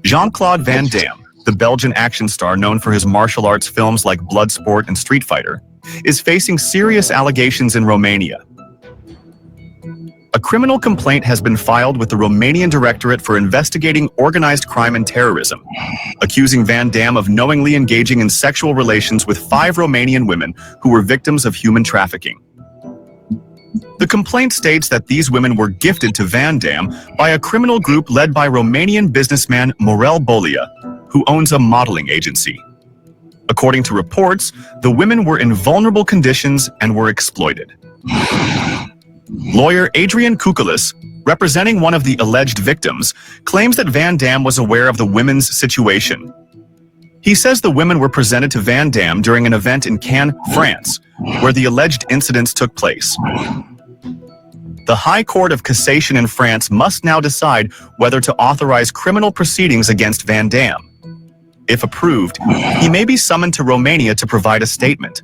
Jean-Claude Van Damme, the Belgian action star known for his martial arts films like Bloodsport and Street Fighter, is facing serious allegations in Romania. A criminal complaint has been filed with the Romanian Directorate for Investigating Organized Crime and Terrorism, accusing Van Damme of knowingly engaging in sexual relations with 5 Romanian women who were victims of human trafficking. The complaint states that these women were gifted to Van Damme by a criminal group led by Romanian businessman Morel Bolia, who owns a modeling agency. According to reports, the women were in vulnerable conditions and were exploited. Lawyer Adrian Kukalis, representing one of the alleged victims, claims that Van Damme was aware of the women's situation. He says the women were presented to Van Damme during an event in Cannes, France, where the alleged incidents took place. The High Court of Cassation in France must now decide whether to authorize criminal proceedings against Van Damme. If approved, he may be summoned to Romania to provide a statement.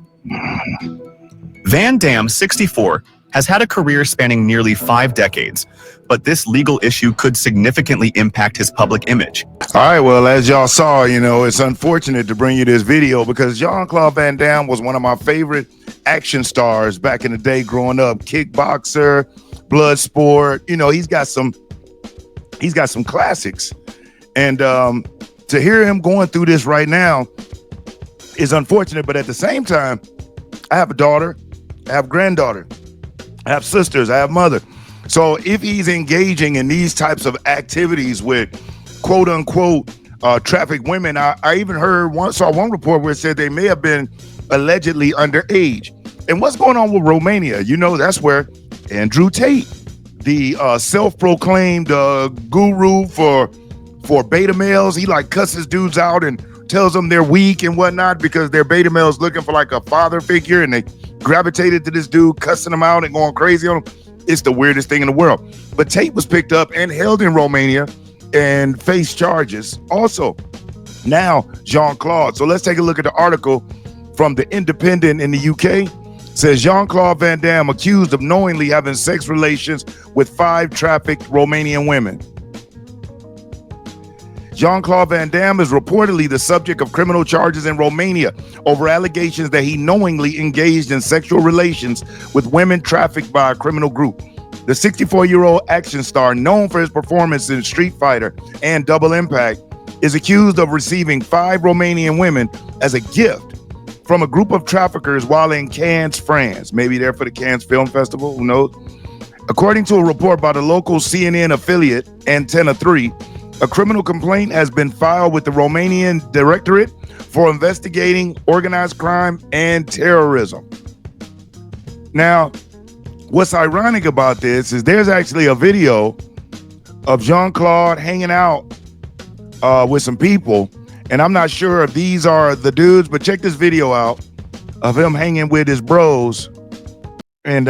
Van Damme, 64, has had a career spanning nearly 5 decades, but this legal issue could significantly impact his public image. All right, well, as y'all saw, you know, it's unfortunate to bring you this video because Jean-Claude Van Damme was one of my favorite action stars back in the day growing up. Kickboxer, Bloodsport, you know, he's got some classics. And to hear him going through this right now is unfortunate, but at the same time, I have a daughter, I have a granddaughter, I have sisters, I have mother. So if he's engaging in these types of activities with quote unquote trafficked women, I even saw one report where it said they may have been allegedly underage. And what's going on with Romania? You know, that's where Andrew Tate, the self-proclaimed guru for beta males, he like cusses dudes out and tells them they're weak and whatnot because they're beta males looking for like a father figure, and they gravitated to this dude, cussing them out and going crazy on him. It's the weirdest thing in the world. But Tate was picked up and held in Romania and faced charges. Also, now Jean-Claude. So let's take a look at the article from The Independent in the UK. It says Jean-Claude Van Damme accused of knowingly having sex relations with 5 trafficked Romanian women. Jean-Claude Van Damme is reportedly the subject of criminal charges in Romania over allegations that he knowingly engaged in sexual relations with women trafficked by a criminal group. The 64-year-old action star, known for his performance in Street Fighter and Double Impact, is accused of receiving 5 Romanian women as a gift from a group of traffickers while in Cannes, France. Maybe there for the Cannes Film Festival, who knows? According to a report by the local CNN affiliate, Antenna 3, a criminal complaint has been filed with the Romanian Directorate for Investigating Organized Crime and Terrorism. Now, what's ironic about this is there's actually a video of Jean-Claude hanging out with some people, and I'm not sure if these are the dudes, but check this video out of him hanging with his bros. And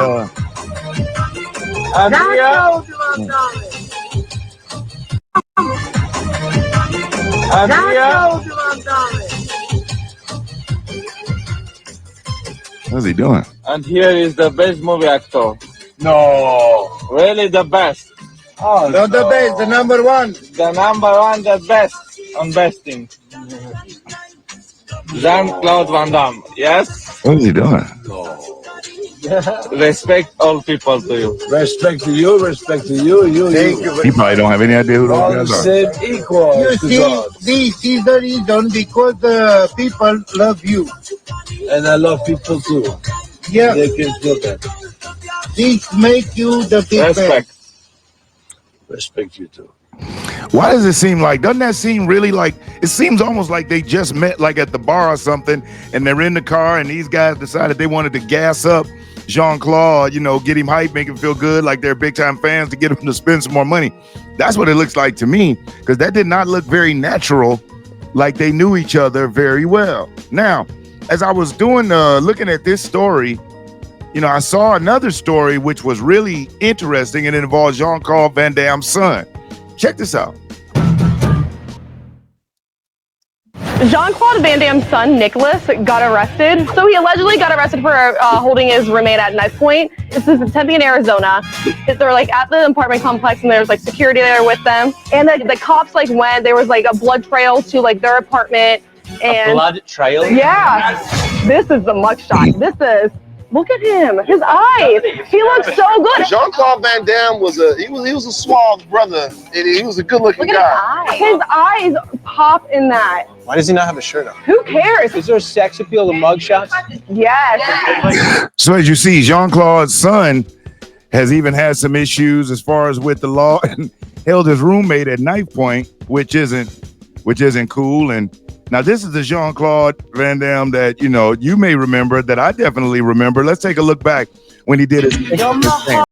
what's he doing? And here is the best movie actor. No. Really the best. Oh, not the best, the number one. The number one, the best on besting. Jean-Claude Van Damme. Yes? What is he doing? No. Respect all people to you. Respect to you, respect to you. Thank you. He probably don't have any idea who All those the guys are. same equal. You see, this is the reason because the people love you. And I love people too. Yeah, They can feel that. this make you the big man. Respect. Respect you too. Why does it seem like, doesn't that seem really like, it seems almost like they just met like at the bar or something, and they're in the car and these guys decided they wanted to gas up Jean-Claude, you know, get him hype, make him feel good, like they're big time fans, to get him to spend some more money. That's what it looks like to me, because that did not look very natural, like they knew each other very well. Now, as I was doing, looking at this story, you know, I saw another story which was really interesting, and it involved Jean-Claude Van Damme's son. Check this out. Jean-Claude Van Damme's son, Nicholas, got arrested. So he allegedly got arrested for holding his roommate at knife point. This is in Tempe in Arizona. They're like at the apartment complex and there's like security there with them. And the cops like went, there was like a blood trail to like their apartment. And A blood trail? yeah, this is the mugshot. This is, look at him, his eyes. He looks so good. Jean-Claude Van Damme was a suave brother. He was a good-looking guy. His eyes pop in that. Why does he not have a shirt on? Who cares? Is there a sex appeal to mugshots? Yes. So as you see, Jean-Claude's son has even had some issues as far as with the law and held his roommate at knife point, which isn't cool. And now this is the Jean-Claude Van Damme that, you know, you may remember, that I definitely remember. Let's take a look back when he did his thing.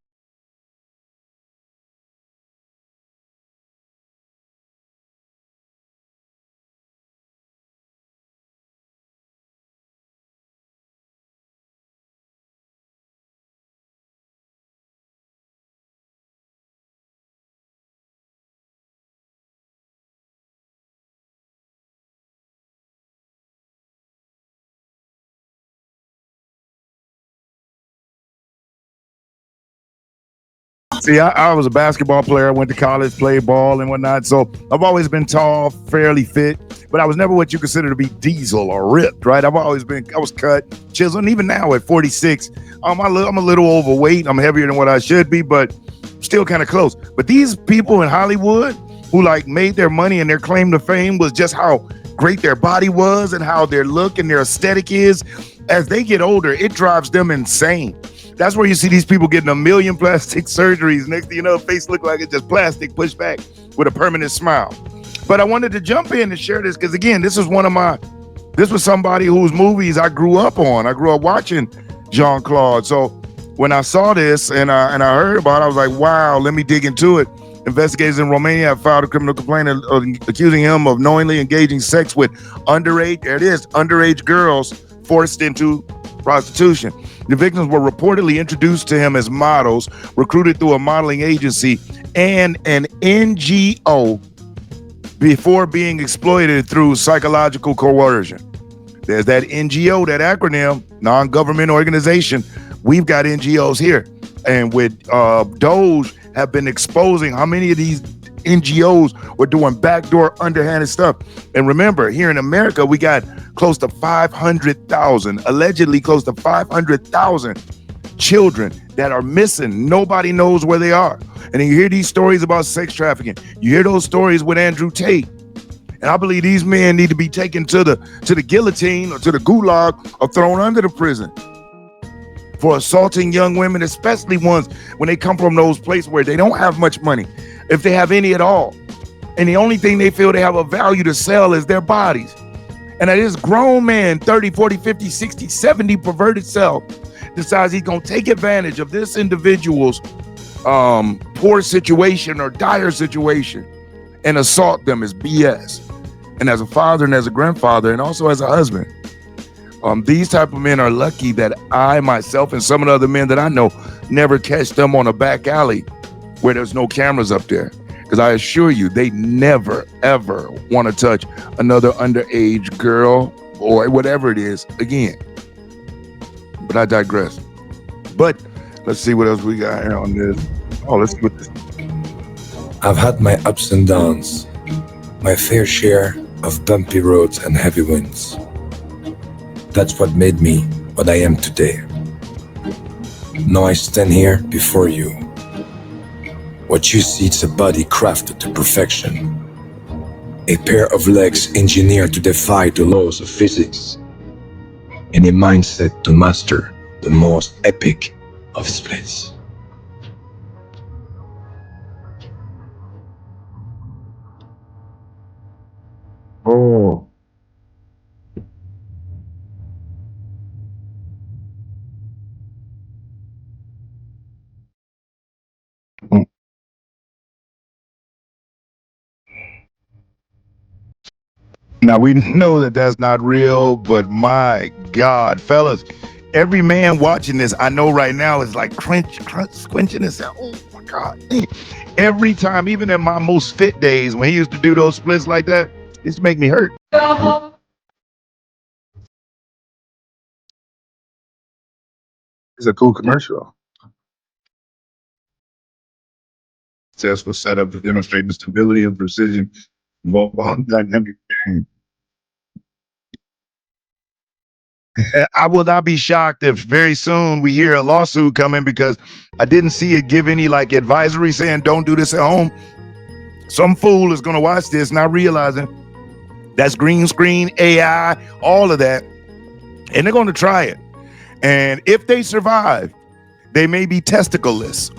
See, I was a basketball player. I went to college, played ball and whatnot. So I've always been tall, fairly fit, but I was never what you consider to be diesel or ripped, right? I was cut, chiseled, and even now at 46, I'm a little overweight. I'm heavier than what I should be, but still kind of close. But these people in Hollywood who like made their money and their claim to fame was just how great their body was and how their look and their aesthetic is. As they get older, it drives them insane. That's where you see these people getting 1 million plastic surgeries. Next thing you know, face look like it's just plastic pushed back with a permanent smile. But I wanted to jump in and share this because, again, this was somebody whose movies I grew up on. I grew up watching Jean-Claude. So when I saw this and I heard about it, I was like, wow, let me dig into it. Investigators in Romania have filed a criminal complaint accusing him of knowingly engaging sex with underage girls forced into prostitution. The victims were reportedly introduced to him as models, recruited through a modeling agency and an NGO before being exploited through psychological coercion. There's that NGO, that acronym, non-government organization. We've got NGOs here. And with Doge have been exposing how many of these NGOs were doing backdoor, underhanded stuff. And remember, here in America, we got close to 500,000, allegedly close to 500,000 children that are missing. Nobody knows where they are. And then you hear these stories about sex trafficking. You hear those stories with Andrew Tate. And I believe these men need to be taken to the guillotine or to the gulag or thrown under the prison for assaulting young women, especially ones when they come from those places where they don't have much money, if they have any at all. And the only thing they feel they have a value to sell is their bodies. And that this grown man, 30, 40, 50, 60, 70 perverted self decides he's gonna take advantage of this individual's poor situation or dire situation and assault them is BS. And as a father and as a grandfather and also as a husband, these type of men are lucky that I myself and some of the other men that I know never catch them on a back alley where there's no cameras up there. Because I assure you, they never, ever want to touch another underage girl or whatever it is again. But I digress. But let's see what else we got here on this. Oh, let's see what this. I've had my ups and downs, my fair share of bumpy roads and heavy winds. That's what made me what I am today. Now I stand here before you. What you see is a body crafted to perfection, a pair of legs engineered to defy the laws of physics, and a mindset to master the most epic of splits. Oh. Now we know that that's not real, but my God, fellas, every man watching this, I know right now is like squinching himself. Oh my God. Every time, even in my most fit days, when he used to do those splits like that, it used to make me hurt. It's a cool commercial. Successful setup to demonstrate the stability and precision of all dynamic game. I will not be shocked if very soon we hear a lawsuit coming because I didn't see it give any like advisory saying don't do this at home. Some fool is going to watch this not realizing that's green screen, AI, all of that, and they're going to try it. And if they survive, they may be testicleless.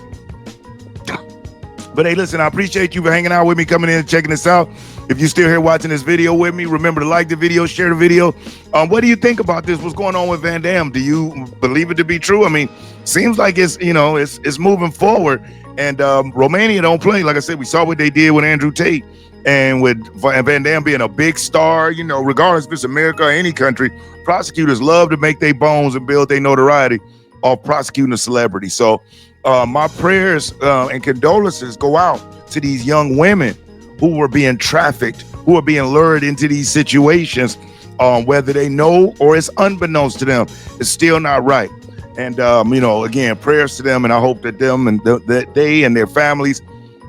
But hey, listen, I appreciate you for hanging out with me, coming in and checking this out. If you're still here watching this video with me, remember to like the video, share the video. What do you think about this? What's going on with Van Damme? Do you believe it to be true? I mean, seems like it's, you know, it's moving forward. And Romania don't play. Like I said, we saw what they did with Andrew Tate. And with Van Damme being a big star, you know, regardless if it's America or any country, prosecutors love to make their bones and build their notoriety off prosecuting a celebrity. So my prayers and condolences go out to these young women who were being trafficked, who are being lured into these situations, whether they know or it's unbeknownst to them. It's still not right. And, you know, again, prayers to them. And I hope that them and that they and their families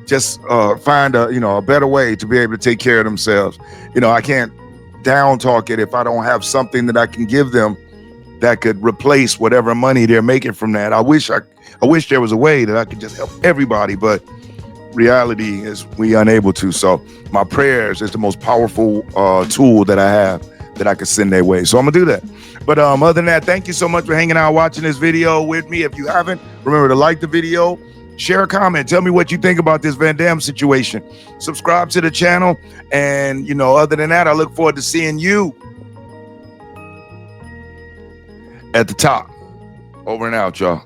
just find a better way to be able to take care of themselves. You know, I can't down talk it if I don't have something that I can give them that could replace whatever money they're making from that. I wish there was a way that I could just help everybody, but reality is we unable to. So my prayers is the most powerful tool that I have that I could send their way. So I'm gonna do that. But other than that, thank you so much for hanging out, watching this video with me. If you haven't, remember to like the video, share a comment, tell me what you think about this Van Damme situation. Subscribe to the channel. And, you know, other than that, I look forward to seeing you at the top. Over and out, y'all.